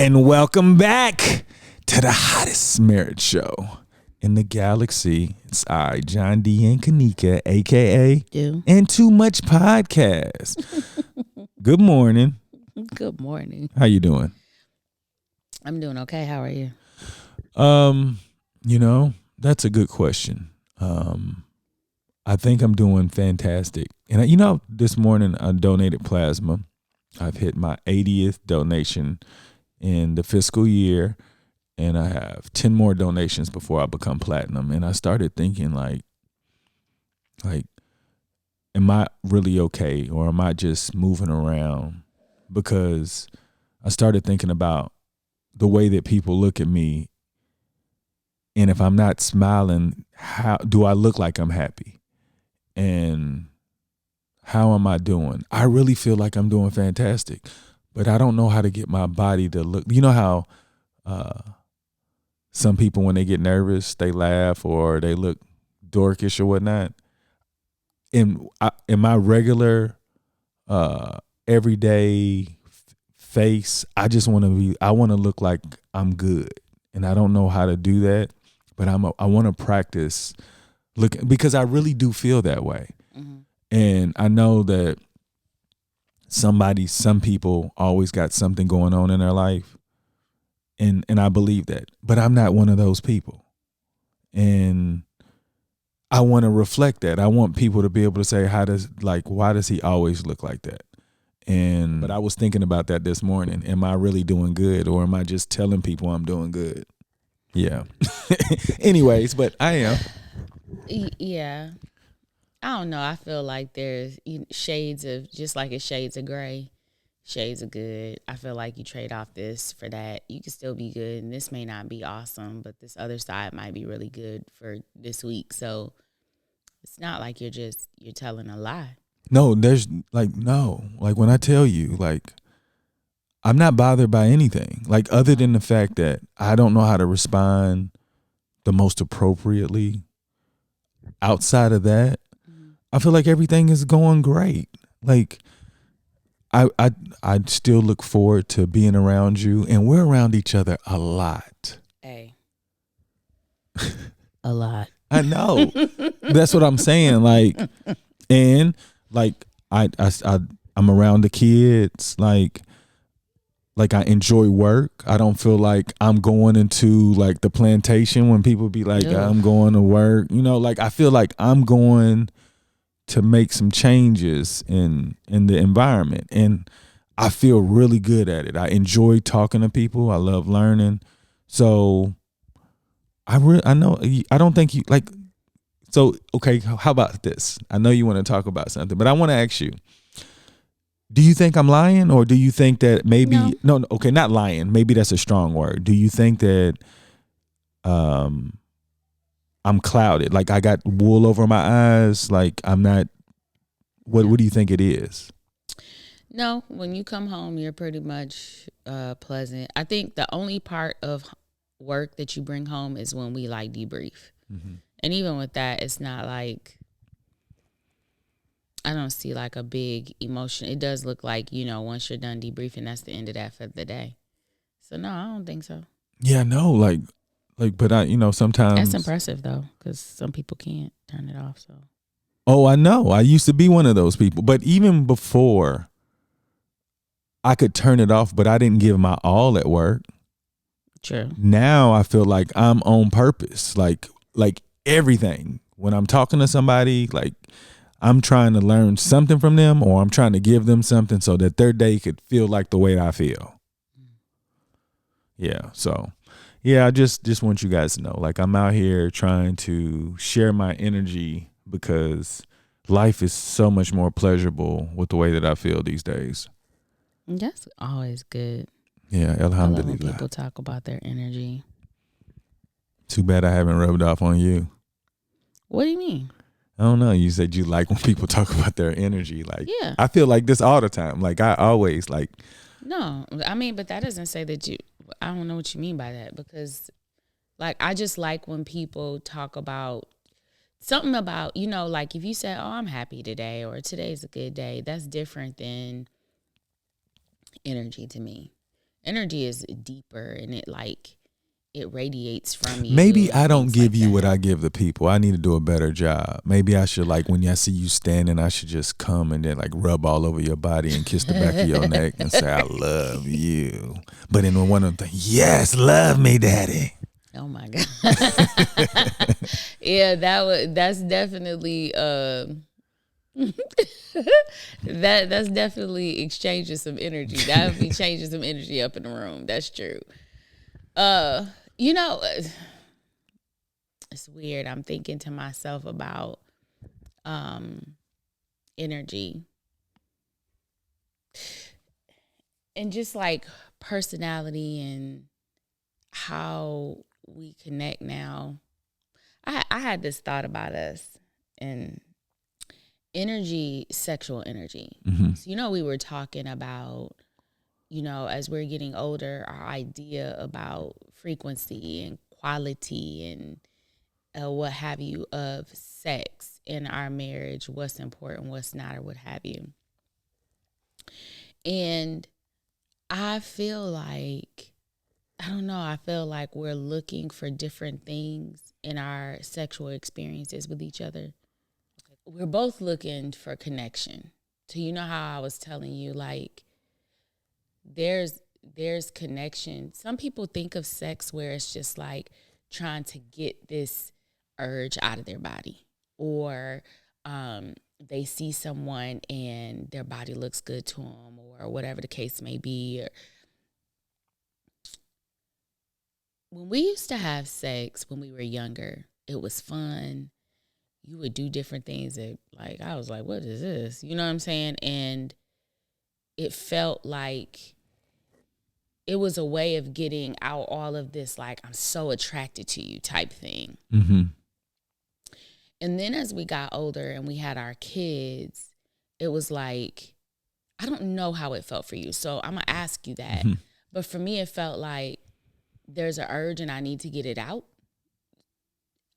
And welcome back to the hottest marriage show in the galaxy. It's I, John D. and Kanika, a.k.a. You. And Too Much Podcast. Good morning. Good morning. How you doing? I'm doing okay. How are you? That's a good question. I think I'm doing fantastic. And this morning I donated plasma. I've hit my 80th donation in the fiscal year, and I have 10 more donations before I become platinum. And I started thinking like, am I really okay, or am I just moving around? Because I started thinking about the way that people look at me, and if I'm not smiling, how do I look like I'm happy? And how am I doing? I really feel like I'm doing fantastic, but I don't know how to get my body to look. You know how some people, when they get nervous, they laugh or they look dorkish or whatnot. In my regular, everyday face, I want to look like I'm good, and I don't know how to do that. But I want to practice looking, because I really do feel that way. Mm-hmm. And I know that some people always got something going on in their life. And I believe that, but I'm not one of those people. And I want to reflect that. I want people to be able to say, why does he always look like that? But I was thinking about that this morning. Am I really doing good, or am I just telling people I'm doing good? Yeah. Anyways, but I am. Yeah. I don't know. I feel like there's shades of, just like it's shades of gray, shades of good. I feel like you trade off this for that. You can still be good, and this may not be awesome, but this other side might be really good for this week. So it's not like you're telling a lie. No, like when I tell you, like, I'm not bothered by anything, like, other than the fact that I don't know how to respond the most appropriately. Outside of that, I feel like everything is going great. Like, I still look forward to being around you, and we're around each other a lot. Hey. A lot. I know. That's what I'm saying. Like, and like I'm around the kids. Like I enjoy work. I don't feel like I'm going into like the plantation when people be like, I'm going to work. Like, I feel like I'm going to make some changes in the environment, and I feel really good at it. I enjoy talking to people. I love learning. So I know, I don't think you like. So okay, how about this? I know you want to talk about something, but I want to ask you. Do you think I'm lying, or do you think that maybe no, okay, not lying. Maybe that's a strong word. Do you think that I'm clouded? Like, I got wool over my eyes? Like, I'm not. What do you think it is? No, when you come home, you're pretty much pleasant. I think the only part of work that you bring home is when we like debrief. Mm-hmm. And even with that, it's not like, I don't see like a big emotion. It does look like, once you're done debriefing, that's the end of that for the day. So no, I don't think so. Yeah, no, like, but I, sometimes. That's impressive though, because some people can't turn it off. So. Oh, I know. I used to be one of those people, but even before, I could turn it off, but I didn't give my all at work. True. Now I feel like I'm on purpose. Like everything. When I'm talking to somebody, like, I'm trying to learn something from them, or I'm trying to give them something so that their day could feel like the way I feel. Yeah. So, yeah, I just want you guys to know, like, I'm out here trying to share my energy, because life is so much more pleasurable with the way that I feel these days. That's always good. Yeah, alhamdulillah. I love when people talk about their energy. Too bad I haven't rubbed off on you. What do you mean? I don't know. You said you like when people talk about their energy. Like, yeah. I feel like this all the time. Like, I always like. No, I mean, but that doesn't say that I don't know what you mean by that, because like, I just like when people talk about something about, like if you say, oh, I'm happy today, or today's a good day, that's different than energy to me. Energy is deeper, and it radiates from you. Maybe I don't give like you that. what I give the people. I need to do a better job. Maybe I should, like, when I see you standing, I should just come and then like rub all over your body and kiss the back of your neck and say, I love you. But in one of them things, yes, love me, daddy. Oh my God. Yeah, that's definitely that's definitely exchanging some energy. That would be changing some energy up in the room. That's true. You know, it's weird. I'm thinking to myself about energy and just like personality and how we connect now. I had this thought about us and energy, sexual energy. Mm-hmm. So, we were talking about, as we're getting older, our idea about frequency and quality and what have you of sex in our marriage, what's important, what's not, or what have you. And I feel like, I don't know, I feel like we're looking for different things in our sexual experiences with each other. We're both looking for connection. So how I was telling you, like, there's connection. Some people think of sex where it's just like trying to get this urge out of their body, or they see someone and their body looks good to them, or whatever the case may be. When we used to have sex when we were younger, it was fun. You would do different things that, like, I was like, what is this? You know what I'm saying? And it felt like it was a way of getting out all of this, like, I'm so attracted to you type thing. Mm-hmm. And then as we got older and we had our kids, it was like, I don't know how it felt for you, so I'm going to ask you that. Mm-hmm. But for me, it felt like there's an urge and I need to get it out.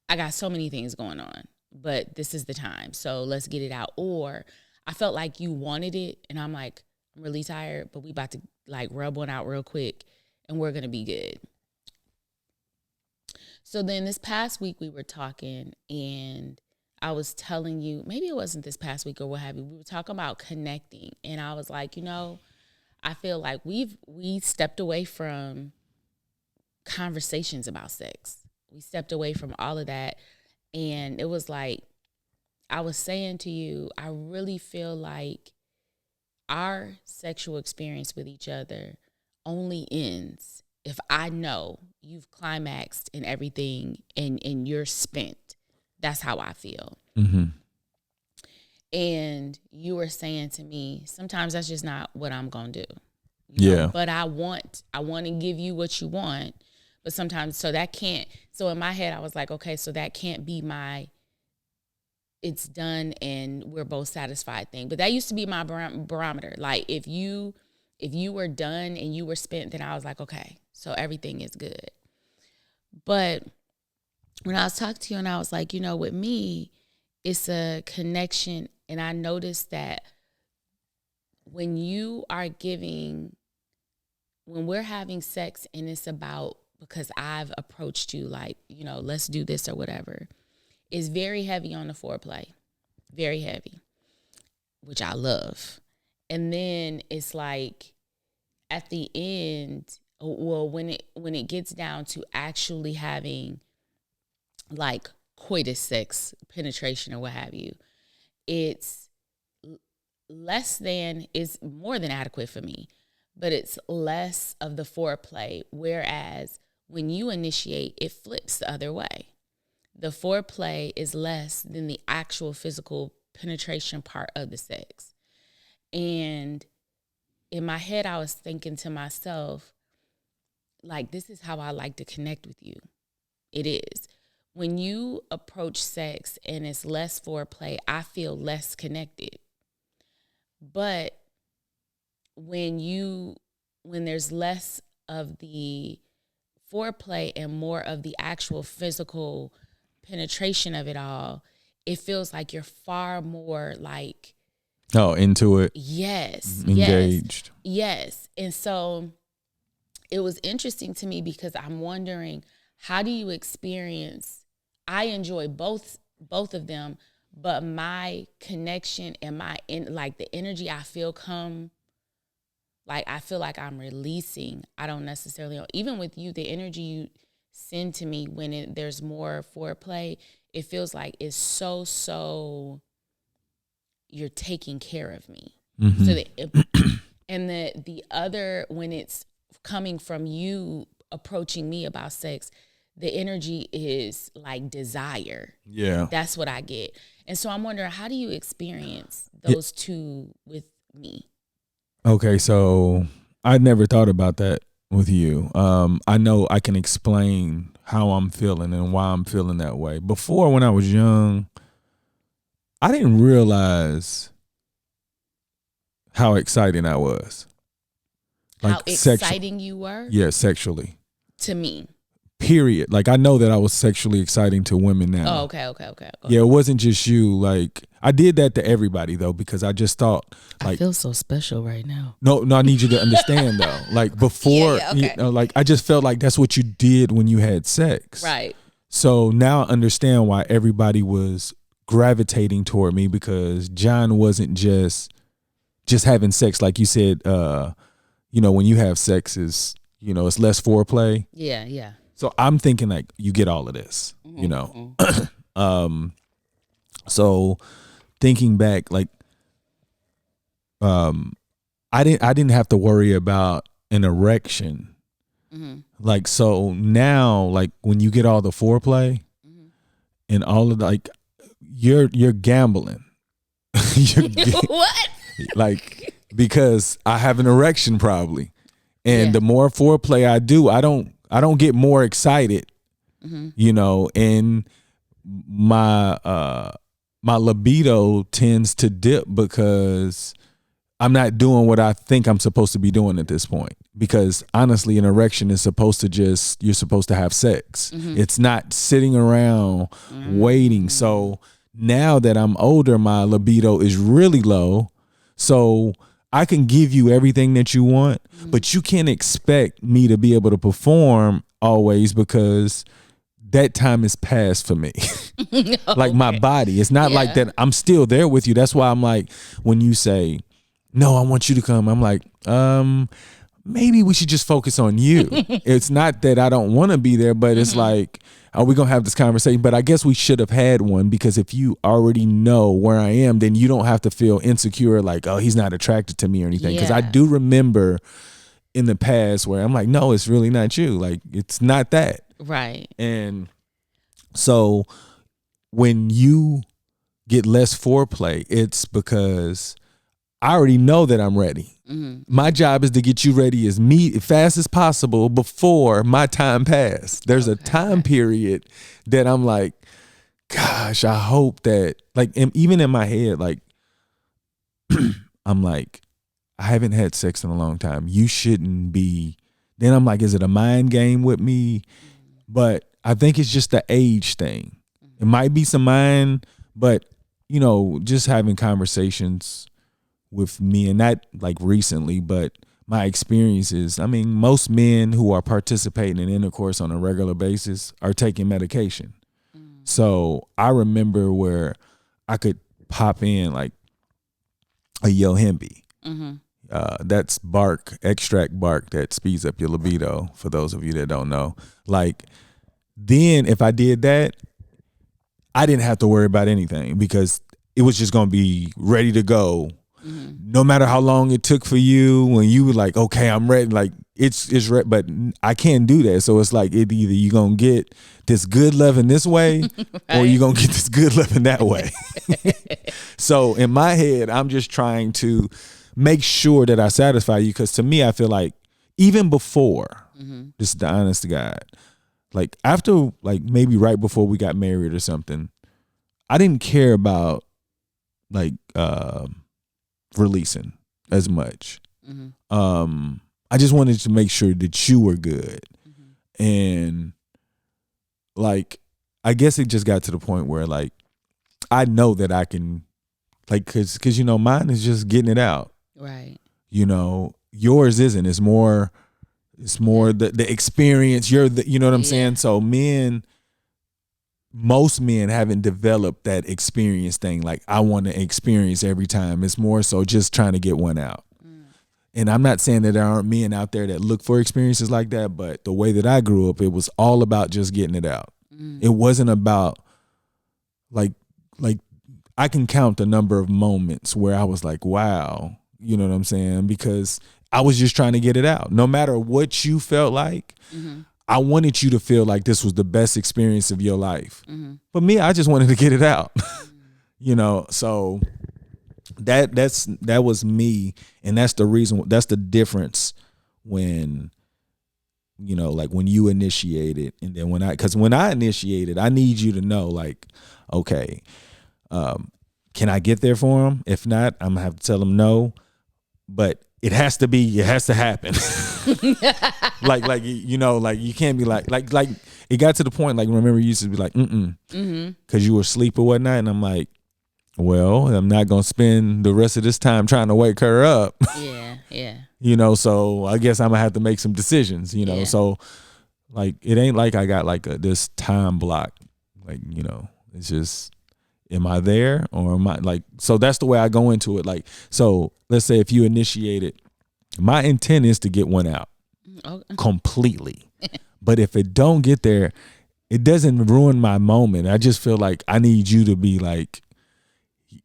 I got so many things going on, but this is the time, so let's get it out. Or I felt like you wanted it, and I'm like, I'm really tired, but we about to like rub one out real quick, and we're going to be good. So then this past week we were talking, and I was telling you, maybe it wasn't this past week or what have you, we were talking about connecting, and I was like, I feel like we stepped away from conversations about sex. We stepped away from all of that, and it was like, I was saying to you, I really feel like our sexual experience with each other only ends if I know you've climaxed and everything and you're spent. That's how I feel. Mm-hmm. And you were saying to me, sometimes that's just not what I'm going to do. Yeah. But I want to give you what you want. But sometimes, so in my head, I was like, okay, so that can't be my, it's done and we're both satisfied thing. But that used to be my barometer. Like, if you were done and you were spent, then I was like, okay, so everything is good. But when I was talking to you and I was like, with me, it's a connection. And I noticed that when we're having sex and it's about, because I've approached you like, let's do this or whatever, it's very heavy on the foreplay, very heavy, which I love. And then it's like at the end, well, when it gets down to actually having like coitus sex, penetration or what have you, it's more than adequate for me, but it's less of the foreplay. Whereas when you initiate, it flips the other way. The foreplay is less than the actual physical penetration part of the sex. And in my head, I was thinking to myself, like, this is how I like to connect with you. It is. When you approach sex and it's less foreplay, I feel less connected. But when there's less of the foreplay and more of the actual physical penetration of it all, it feels like you're far more like, into it. Yes. Engaged. Yes. And so it was interesting to me because I'm wondering, how do you experience, I enjoy both of them, but my connection and like the energy I feel like I feel like I'm releasing. I don't necessarily know. Even with you, the energy you send to me when there's more foreplay, it feels like it's so you're taking care of me. Mm-hmm. So and the other, when it's coming from you approaching me about sex, the energy is like desire. Yeah. That's what I get. And so I'm wondering, how do you experience those two with me? Okay, so I never thought about that with you. I know I can explain how I'm feeling and why I'm feeling that way. Before, when I was young, I didn't realize how exciting I was. Like how exciting you were? Yeah, sexually. To me. Period. Like, I know that I was sexually exciting to women now. Oh, okay. Yeah, it wasn't just you. Like, I did that to everybody, though, because I just thought, like, I feel so special right now. No, I need you to understand, though. Like, before, okay. Like, I just felt like that's what you did when you had sex. Right. So now I understand why everybody was gravitating toward me, because John wasn't just having sex. Like you said, when you have sex is, it's less foreplay. Yeah. So I'm thinking like you get all of this, So thinking back, like, I didn't have to worry about an erection. Mm-hmm. Like, so now, like, when you get all the foreplay and all of the, like, you're gambling. What? Like, because I have an erection probably. And the more foreplay I do, I don't get more excited, and my libido tends to dip because I'm not doing what I think I'm supposed to be doing at this point. Because honestly, an erection is supposed to you're supposed to have sex. Mm-hmm. It's not sitting around waiting. So now that I'm older, my libido is really low. So I can give you everything that you want, but you can't expect me to be able to perform always, because that time is past for me. Like, my body. It's not like that. I'm still there with you. That's why I'm like, when you say, no, I want you to come, I'm like, maybe we should just focus on you. It's not that I don't want to be there, but it's like, are we going to have this conversation? But I guess we should have had one, because if you already know where I am, then you don't have to feel insecure, like, oh, he's not attracted to me or anything. Because I do remember in the past where I'm like, no, it's really not you. Like, it's not that. Right. And so when you get less foreplay, it's because I already know that I'm ready. Mm-hmm. My job is to get you ready as fast as possible before my time passes. There's a time period that I'm like, gosh, I hope that, like, even in my head, like, I'm like, I haven't had sex in a long time. You shouldn't be. Then I'm like, is it a mind game with me? But I think it's just the age thing. It might be some mind, but, just having conversations with me, and not like recently, but my experiences. I mean, most men who are participating in intercourse on a regular basis are taking medication. So I remember where I could pop in like a Yohimbe. That's extract bark that speeds up your libido, for those of you that don't know. Like, then if I did that, I didn't have to worry about anything, because it was just going to be ready to go. No matter how long it took for you, when you were like, okay, I'm ready, like, it's ready. But I can't do that. So it's like, either you're going to get this good loving this way, right, or you're going to get this good loving that way. So in my head, I'm just trying to make sure that I satisfy you, because to me, I feel like even before, this is the honest to God, like, after, like, maybe right before we got married or something, I didn't care about, like, releasing as much. I just wanted to make sure that you were good. And, like, I guess it just got to the point where, like, I know that I can, like, cause mine is just getting it out. Right. Yours isn't. It's more It's more the experience. You know what I'm Yeah. saying? So most men haven't developed that experience thing. Like, I want to experience every time. It's more so just trying to get one out. And I'm not saying that there aren't men out there that look for experiences like that, but the way that I grew up, it was all about just getting it out. It wasn't about like I can count the number of moments where I was like, wow, you know what I'm saying? Because I was just trying to get it out. No matter what you felt like, I wanted you to feel like this was the best experience of your life. But me, I just wanted to get it out. You know, so that was me, and that's the reason, that's the difference when, you know, like when you initiated, and then because when I initiated, I need you to know, like, okay, can I get there for him? If not, I'm gonna have to tell him no, but it has to happen. like you know, like you can't be like it got to the point, like, remember you used to be like because you were asleep or whatnot, and I'm like, well, I'm not gonna spend the rest of this time trying to wake her up. Yeah. You know, so I guess I'm gonna have to make some decisions, you know. Yeah. So like, it ain't like I got like this time block, like, you know, it's just, am I there or am I, like, so that's the way I go into it. Like, so let's say if you initiate it, my intent is to get one out completely. But if it don't get there, it doesn't ruin my moment. I just feel like I need you to be like,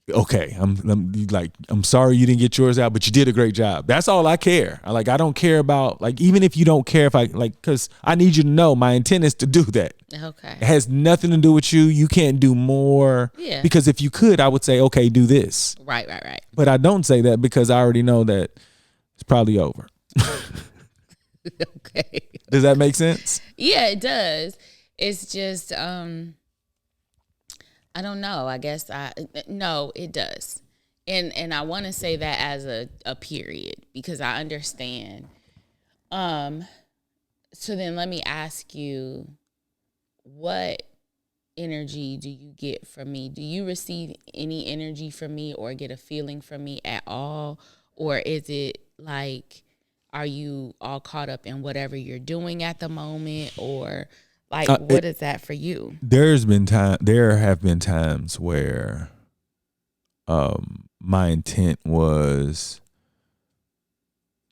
okay, I'm sorry you didn't get yours out, but you did a great job. That's all I care. I don't care about, like, even if you don't care if I, like, because I need you to know my intent is to do that. Okay. It has nothing to do with you. You can't do more. Yeah. Because if you could, I would say, okay, do this. Right. But I don't say that because I already know that it's probably over. Okay. Does that make sense? Yeah, it does. It's just, I don't know. I guess no, it does. And I want to say that as a period, because I understand. So then let me ask you, what energy do you get from me? Do you receive any energy from me or get a feeling from me at all? Or is it like, are you all caught up in whatever you're doing at the moment? Or like, what is that for you? There have been times where my intent was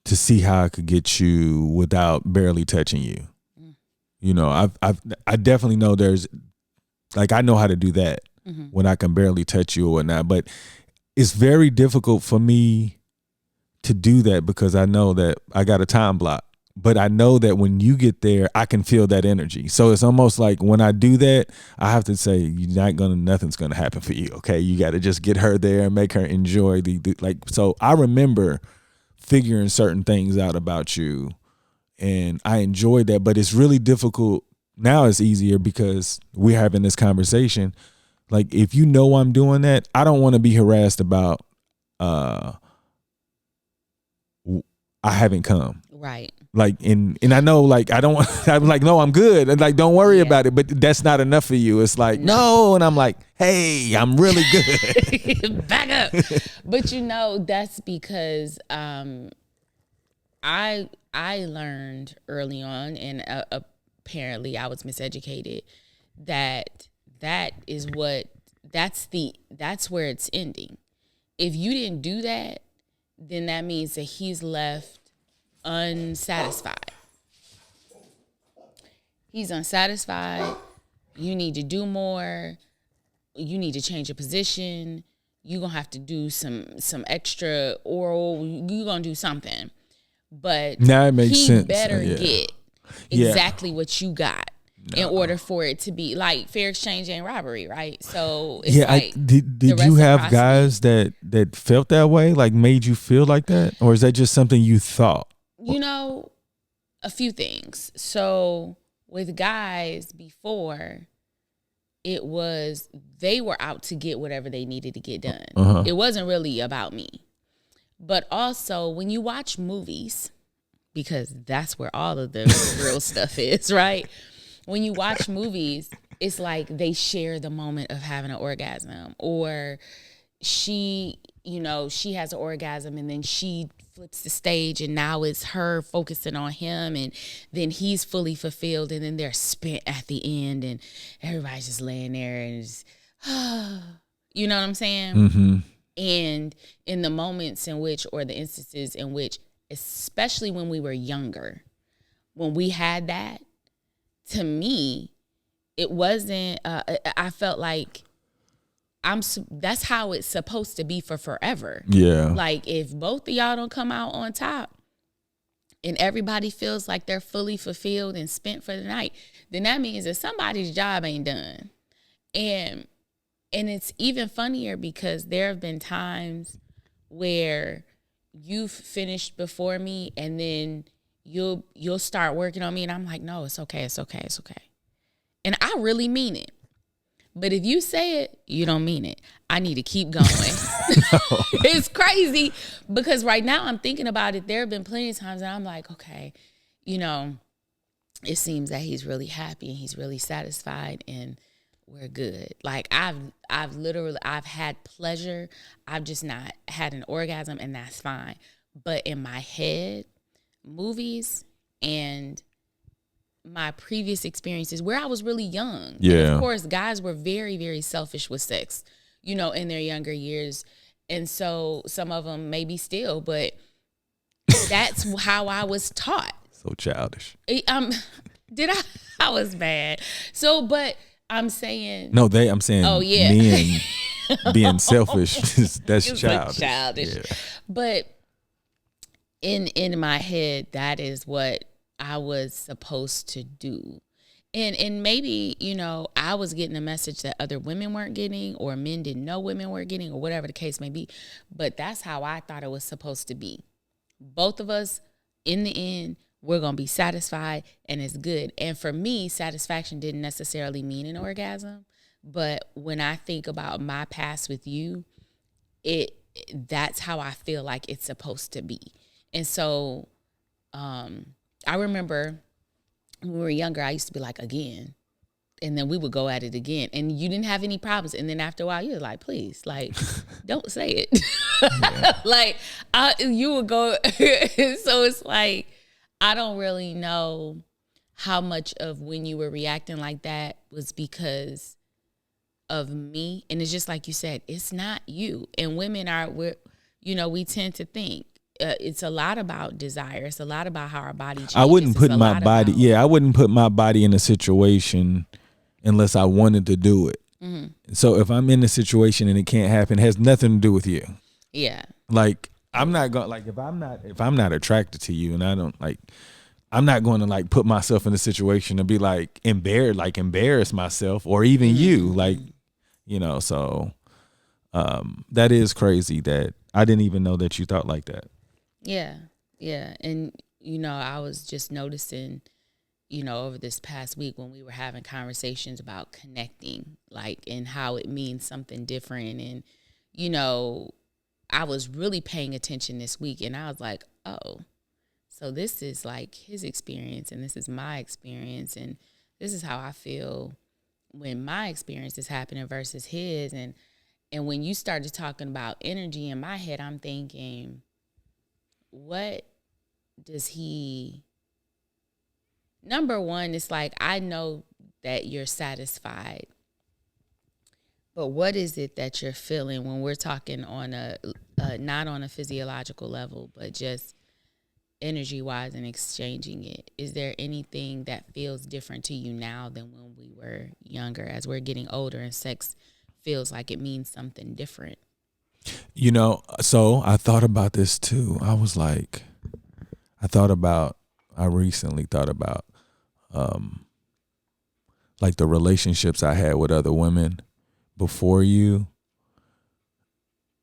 to see how I could get you without barely touching you. You know, I definitely know there's, like, I know how to do that when I can barely touch you or whatnot, but it's very difficult for me to do that because I know that I got a time block. But I know that when you get there, I can feel that energy. So it's almost like when I do that, I have to say, nothing's gonna happen for you. Okay, you got to just get her there and make her enjoy the like. So I remember figuring certain things out about you, and I enjoyed that. But it's really difficult now. It's easier because we're having this conversation. Like, if you know I'm doing that, I don't want to be harassed about I haven't come. Right. Like, and I know, like, I don't want, I'm like, no, I'm good. And like, don't worry about it. But that's not enough for you. It's like, no. And I'm like, hey, I'm really good. Back up. But you know, that's because I learned early on, and apparently I was miseducated, that's where it's ending. If you didn't do that, then that means that he's left unsatisfied. He's unsatisfied. You need to do more. You need to change your position. You're going to have to do some extra oral. You're going to do something. But now it makes sense. He better get exactly what you got in order for it to be like fair exchange and robbery, right? So it's like, did you have guys that felt that way, like made you feel like that? Or is that just something you thought? You know, a few things. So with guys before, they were out to get whatever they needed to get done. It wasn't really about me. But also, when you watch movies, because that's where all of the real stuff is, right? When you watch movies, it's like they share the moment of having an orgasm, or she has an orgasm and then she flips the stage, and now it's her focusing on him, and then he's fully fulfilled, and then they're spent at the end, and everybody's just laying there and just, you know what I'm saying? Mm-hmm. And in the moments in which, or the instances in which, especially when we were younger, when we had that, to me, it wasn't, I felt like that's how it's supposed to be for forever. Yeah. Like, if both of y'all don't come out on top and everybody feels like they're fully fulfilled and spent for the night, then that means that somebody's job ain't done. And it's even funnier because there have been times where you've finished before me, and then you'll start working on me, and I'm like, no, it's okay, it's okay, it's okay. And I really mean it. But if you say it, you don't mean it. I need to keep going. It's crazy because right now I'm thinking about it. There have been plenty of times that I'm like, okay, you know, it seems that he's really happy and he's really satisfied and we're good. Like I've had pleasure. I've just not had an orgasm, and that's fine. But in my head, movies and my previous experiences where I was really young. Yeah. And of course, guys were very, very selfish with sex, you know, in their younger years. And so some of them maybe still, but that's how I was taught. So childish. I was bad. So, but I'm saying. I'm saying. Oh, yeah. Men being selfish, that's childish. Childish. Yeah. But in my head, that is what I was supposed to do. And maybe, you know, I was getting a message that other women weren't getting, or men didn't know women weren't getting, or whatever the case may be. But that's how I thought it was supposed to be. Both of us, in the end, we're going to be satisfied and it's good. And for me, satisfaction didn't necessarily mean an orgasm. But when I think about my past with you, that's how I feel like it's supposed to be. And so, I remember when we were younger, I used to be like, again. And then we would go at it again. And you didn't have any problems. And then after a while, you were like, please, like, don't say it. Yeah. Like, you would go. So it's like, I don't really know how much of when you were reacting like that was because of me. And it's just like you said, it's not you. And women we tend to think. It's a lot about desire. It's a lot about how our body changes. I wouldn't put my body. I wouldn't put my body in a situation unless I wanted to do it. Mm-hmm. So if I'm in a situation and it can't happen, it has nothing to do with you. Yeah. Like I'm not going like if I'm not attracted to you and I don't like, I'm not going to like put myself in a situation to be like embarrass myself or even mm-hmm. you like, you know. So that is crazy that I didn't even know that you thought like that. Yeah. Yeah. And, you know, I was just noticing, you know, over this past week when we were having conversations about connecting, like, and how it means something different. And, you know, I was really paying attention this week and I was like, oh, so this is like his experience and this is my experience. And this is how I feel when my experience is happening versus his. And when you started talking about energy in my head, I'm thinking, what does he, number one, it's like, I know that you're satisfied, but what is it that you're feeling when we're talking on not on a physiological level, but just energy-wise and exchanging it? Is there anything that feels different to you now than when we were younger, as we're getting older and sex feels like it means something different? You know, so I thought about this too. I recently thought about like the relationships I had with other women before you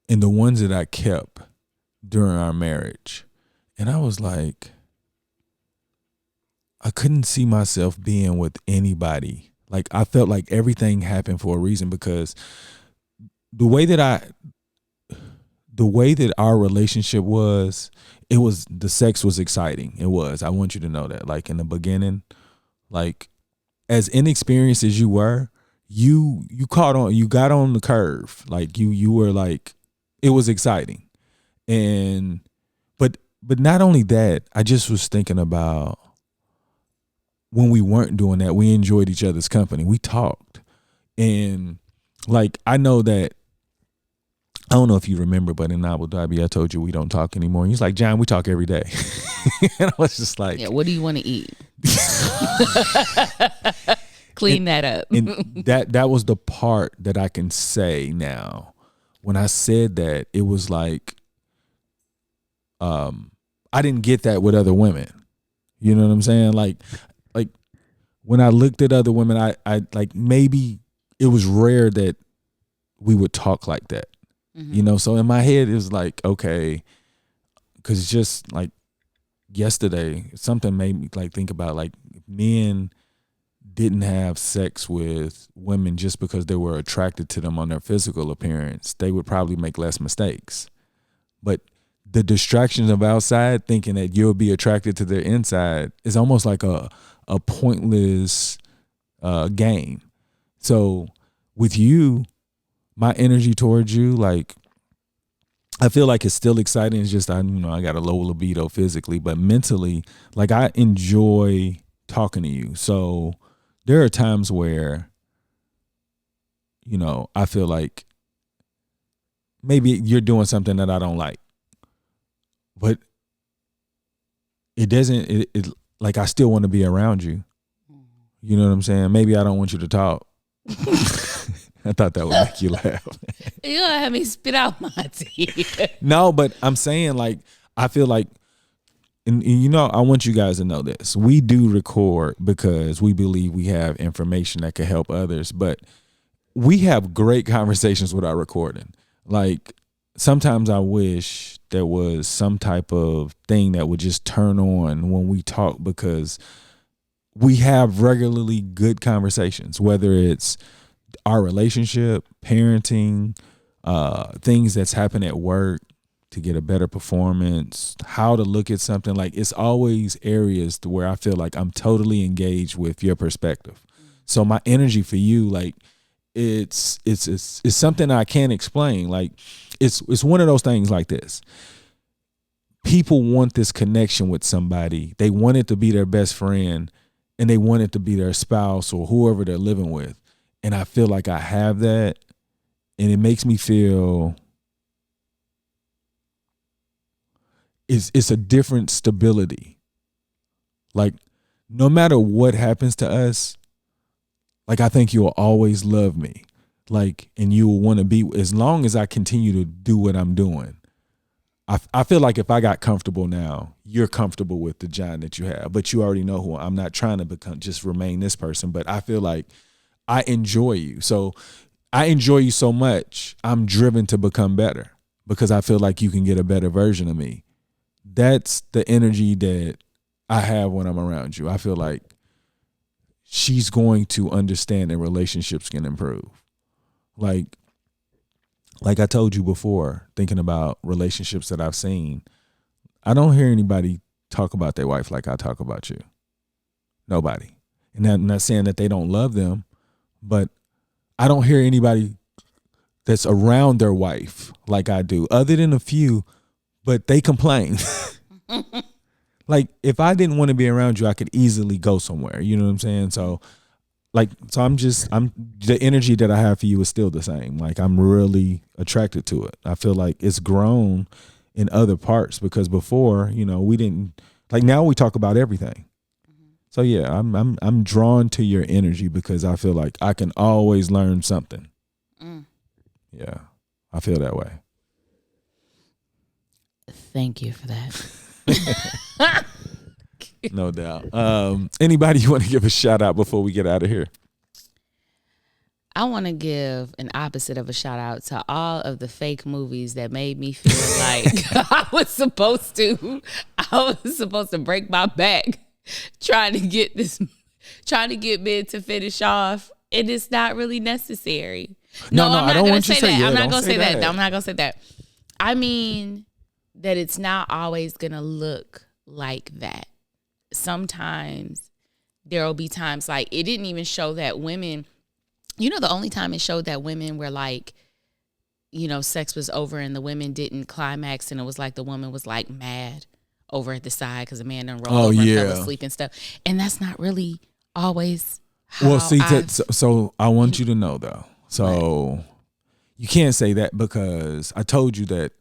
and the ones that I kept during our marriage. And I was like, I couldn't see myself being with anybody. Like I felt like everything happened for a reason, because the way that our relationship was, the sex was exciting. It was. I want you to know that. Like in the beginning, like as inexperienced as you were, you got on the curve. Like you were like, it was exciting. But but not only that, I just was thinking about when we weren't doing that, we enjoyed each other's company. We talked. And like, I know that, I don't know if you remember, but in Abu Dhabi, I told you we don't talk anymore. And he's like, John, we talk every day. And I was just like, yeah, what do you want to eat? Clean that up. And that was the part that I can say now. When I said that, it was like, I didn't get that with other women. You know what I'm saying? Like when I looked at other women, I like, maybe it was rare that we would talk like that. Mm-hmm. You know, so in my head it was like, okay, because just like yesterday, something made me like think about, like, men didn't have sex with women just because they were attracted to them on their physical appearance. They would probably make less mistakes. But the distractions of outside, thinking that you'll be attracted to their inside, is almost like a pointless game. So with you, my energy towards you, like, I feel like it's still exciting. It's just, I got a low libido physically, but mentally, like, I enjoy talking to you. So there are times where, I feel like maybe you're doing something that I don't like, but it doesn't, it like, I still want to be around you. You know what I'm saying? Maybe I don't want you to talk. I thought that would make you laugh. You're gonna have me spit out my teeth. No, but I'm saying, like, I feel like, and I want you guys to know this. We do record because we believe we have information that could help others, but we have great conversations without recording. Like, sometimes I wish there was some type of thing that would just turn on when we talk, because we have regularly good conversations, whether it's our relationship, parenting, things that's happened at work to get a better performance, how to look at something. Like, it's always areas to where I feel like I'm totally engaged with your perspective. So my energy for you, like, it's something I can't explain. Like, it's one of those things like this. People want this connection with somebody. They want it to be their best friend, and they want it to be their spouse or whoever they're living with. And I feel like I have that, and it makes me feel it's a different stability. Like, no matter what happens to us, like, I think you'll always love me. Like, and you will want to be, as long as I continue to do what I'm doing. I feel like if I got comfortable now, you're comfortable with the John that you have, but you already know who I'm not trying to become, just remain this person. But I feel like I enjoy you. So I enjoy you so much, I'm driven to become better because I feel like you can get a better version of me. That's the energy that I have when I'm around you. I feel like she's going to understand that relationships can improve. Like I told you before, thinking about relationships that I've seen, I don't hear anybody talk about their wife like I talk about you. Nobody. And I'm not saying that they don't love them, but I don't hear anybody that's around their wife like I do, other than a few, but they complain. Like, if I didn't want to be around you, I could easily go somewhere. You know what I'm saying? So I'm the energy that I have for you is still the same. Like, I'm really attracted to it. I feel like it's grown in other parts, because before, we didn't, like, now we talk about everything. So yeah, I'm drawn to your energy because I feel like I can always learn something. Yeah, I feel that way. Thank you for that. No doubt. Anybody you want to give a shout out before we get out of here? I want to give an opposite of a shout out to all of the fake movies that made me feel like I was supposed to break my back trying to get men to finish off, and it's not really necessary. No, I'm not going to say that. I'm not going to say that. I'm not going to say that. I mean that it's not always going to look like that. Sometimes there will be times, like, it didn't even show that women, the only time it showed that women were like, sex was over and the women didn't climax, and it was like the woman was like mad over at the side because a man done rolled over and fell asleep and stuff. And that's not really always how Well, see, so I want you to know, though. So you can't say that because I told you that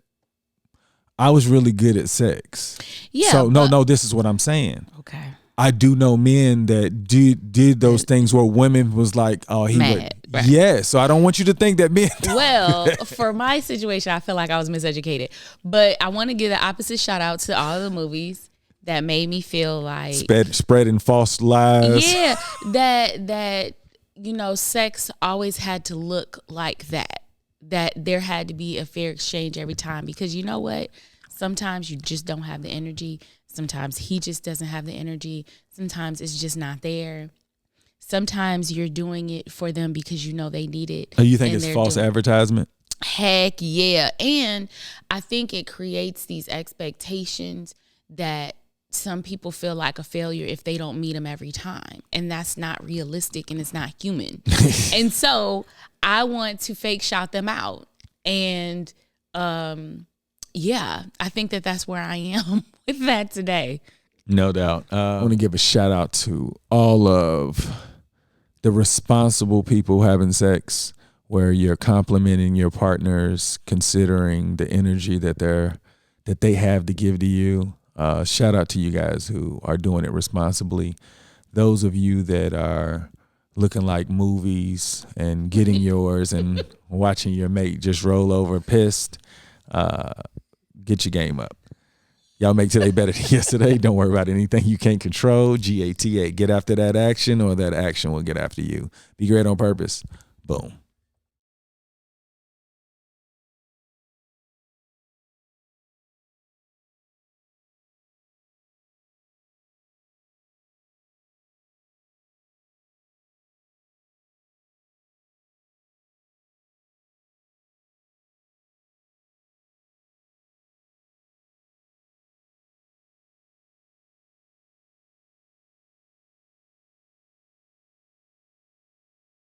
I was really good at sex. Yeah. So, no, this is what I'm saying. Okay. I do know men that did those things where women was like, oh, he mad. Right. Yeah, so I don't want you to think that men. Well, for my situation, I feel like I was miseducated. But I want to give the opposite shout out to all of the movies that made me feel like spreading false lies. Yeah, that sex always had to look like that. That there had to be a fair exchange every time, because you know what? Sometimes you just don't have the energy. Sometimes he just doesn't have the energy. Sometimes it's just not there. Sometimes you're doing it for them because you know they need it. Oh, you think it's false advertisement? Heck yeah. And I think it creates these expectations that some people feel like a failure if they don't meet them every time. And that's not realistic and it's not human. And so I want to fake shout them out. And yeah, I think that that's where I am with that today. No doubt. I want to give a shout out to all of the responsible people having sex, where you're complimenting your partners, considering the energy that they have to give to you. Shout out to you guys who are doing it responsibly. Those of you that are looking like movies and getting yours and watching your mate just roll over pissed, get your game up. Y'all make today better than yesterday. Don't worry about anything you can't control. GATA. Get after that action, or that action will get after you. Be great on purpose. Boom.